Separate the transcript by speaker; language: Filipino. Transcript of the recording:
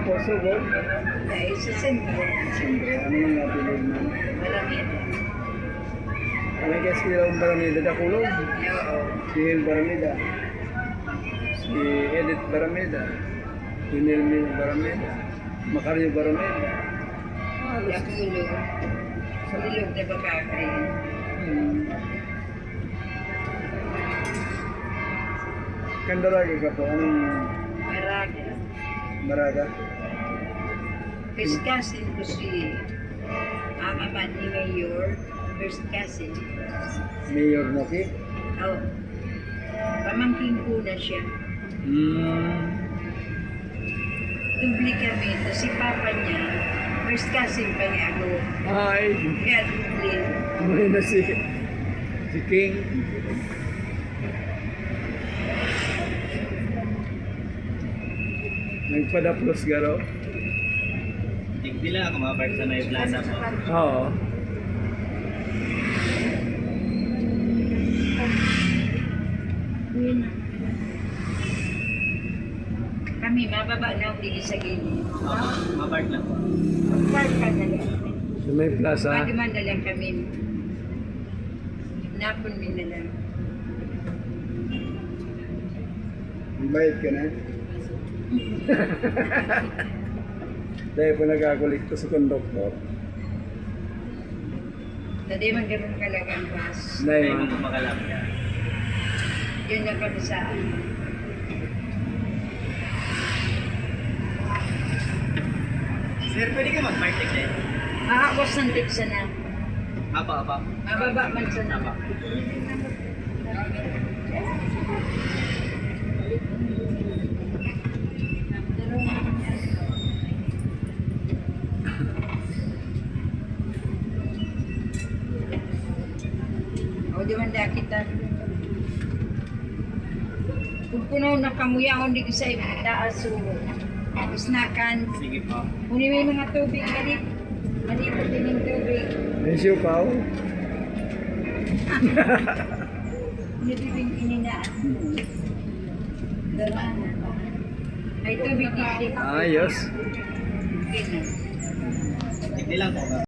Speaker 1: po, Subo.
Speaker 2: Dahil sa sentro.
Speaker 1: Siyempre, ano yung napilog mo?
Speaker 2: Marami.
Speaker 1: May kasi yung Baramida na kulog.
Speaker 2: Oo.
Speaker 1: Si Hil Baramida. Si Edith Baramida. Si Nilmi Baramida. Macario Baramida.
Speaker 2: Yakulog. Kulog na bakakay.
Speaker 1: Kandaragi ka po. Anong
Speaker 2: Maraga.
Speaker 1: Maraga?
Speaker 2: First cousin ko si ang ama ni Mayor. First cousin.
Speaker 1: Mayor Noki?
Speaker 2: Oo. Pamangkin ko na siya. Dubli kami. Tapos si papa niya, first cousin pa niya ako.
Speaker 1: Ay!
Speaker 2: Kaya dubli.
Speaker 1: May na si King. Nagpadaplos garo?
Speaker 3: Hindi lang ako mapart sa may plaza po.
Speaker 1: Oo.
Speaker 2: Kami, mababa na ako dito sa gilid.
Speaker 3: Mapart lang po.
Speaker 2: Park ka na lang.
Speaker 1: Sa may plaza.
Speaker 2: Madiman na lang kami. Napon min na lang.
Speaker 1: Bayad ka na? Dahil po nagkakulikto sa konduktor.
Speaker 2: Tadi man ganun kalagang bus.
Speaker 1: Dahil
Speaker 3: Hindi mo makalap ka.
Speaker 2: Yun lang kami sa
Speaker 3: Sir, pwede ka mag-park din.
Speaker 2: Aakos ng tiksa na.
Speaker 3: Apa.
Speaker 2: Mababa man sa na.
Speaker 3: Apa.
Speaker 2: O di man da kita. Kung kuno nakamuyahon di ko sa itaas so isnakan.
Speaker 3: Sige po.
Speaker 2: Kung may mga tubig galit. Malipot din yung tubig.
Speaker 1: may siupaw.
Speaker 2: Nabibing ininaan. Daraan. Ay tubig dito.
Speaker 1: Ayos.
Speaker 2: Okay na.
Speaker 3: Hindi lang po.